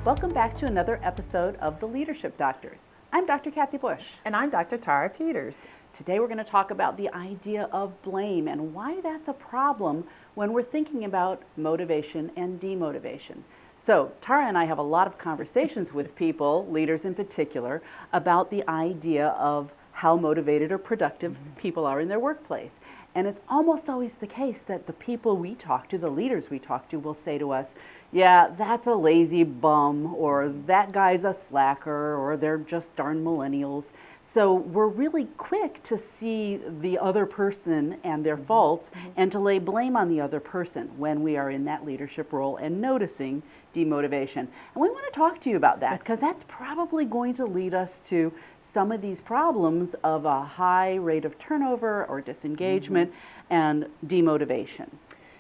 Welcome back to another episode of The Leadership Doctors. I'm Dr. Kathy Bush. And I'm Dr. Tara Peters. Today we're going to talk about the idea of blame and why that's a problem when we're thinking about motivation and demotivation. So Tara and I have a lot of conversations with people, leaders in particular, about the idea of how motivated or productive people are in their workplace. And it's almost always the case that the people we talk to, the leaders we talk to, will say to us, yeah, that's a lazy bum, or that guy's a slacker, or they're just darn millennials. So we're really quick to see the other person and their faults and to lay blame on the other person when we are in that leadership role and noticing demotivation. And we want to talk to you about that because that's probably going to lead us to some of these problems of a high rate of turnover or disengagement and demotivation.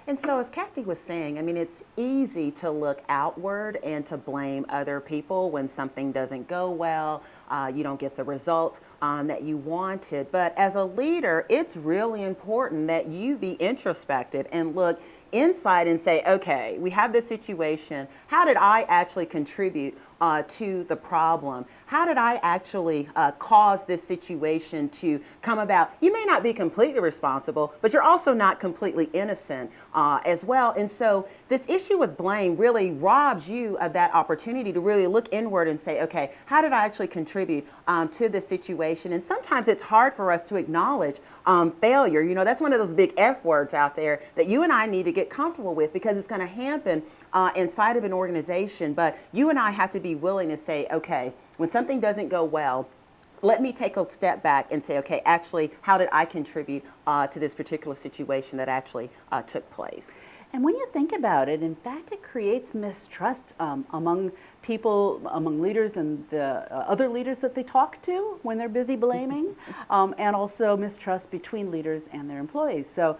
And so as Kathy was saying, I mean, it's easy to look outward and to blame other people when something doesn't go well, you don't get the results that you wanted. But as a leader, it's really important that you be introspective and look inside and say, okay, we have this situation. How did I actually contribute to the problem? How did I actually cause this situation to come about? You may not be completely responsible, but you're also not completely innocent as well. And so this issue with blame really robs you of that opportunity to really look inward and say, okay, how did I actually contribute to this situation? And sometimes it's hard for us to acknowledge failure. You know, that's one of those big F words out there that you and I need to get comfortable with because it's going to happen inside of an organization. But you and I have to be willing to say, okay, when something doesn't go well, let me take a step back and say, okay, actually, how did I contribute to this particular situation that actually took place? And when you think about it, in fact, it creates mistrust among people, among leaders and the other leaders that they talk to when they're busy blaming, and also mistrust between leaders and their employees. So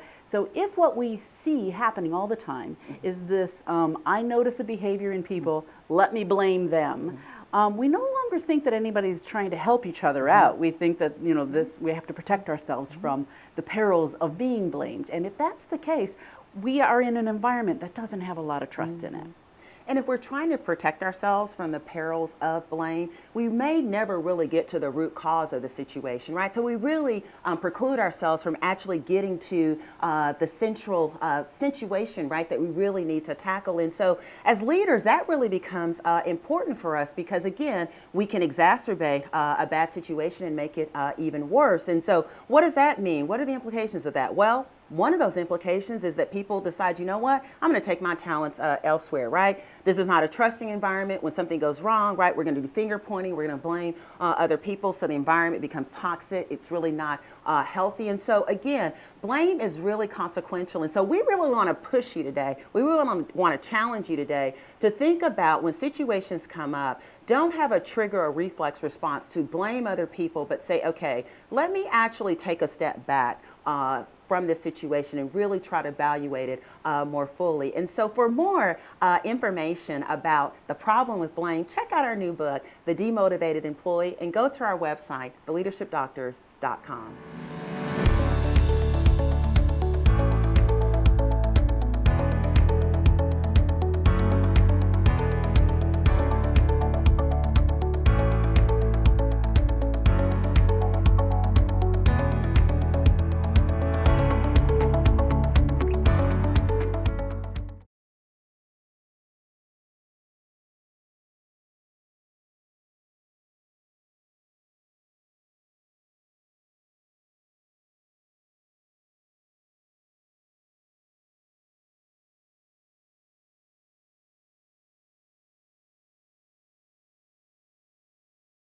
if what we see happening all the time is this, I notice a behavior in people, let me blame them. We no longer think that anybody's trying to help each other out. We think that, you know, we have to protect ourselves from the perils of being blamed. And if that's the case, we are in an environment that doesn't have a lot of trust in it. And if we're trying to protect ourselves from the perils of blame, we may never really get to the root cause of the situation, right? So we really preclude ourselves from actually getting to the central situation, right, that we really need to tackle. And so as leaders, that really becomes important for us because, again, we can exacerbate a bad situation and make it even worse. And so what does that mean? What are the implications of that? Well, one of those implications is that people decide, you know what, I'm going to take my talents elsewhere, right? This is not a trusting environment. When something goes wrong, right, we're going to do finger pointing. We're going to blame other people. So the environment becomes toxic. It's really not healthy. And so, again, blame is really consequential. And so we really want to push you today. We really want to challenge you today to think about when situations come up, don't have a trigger or reflex response to blame other people, but say, okay, let me actually take a step back from this situation and really try to evaluate it more fully. And so for more information about the problem with blame, check out our new book, The Demotivated Employee, and go to our website, theleadershipdoctors.com.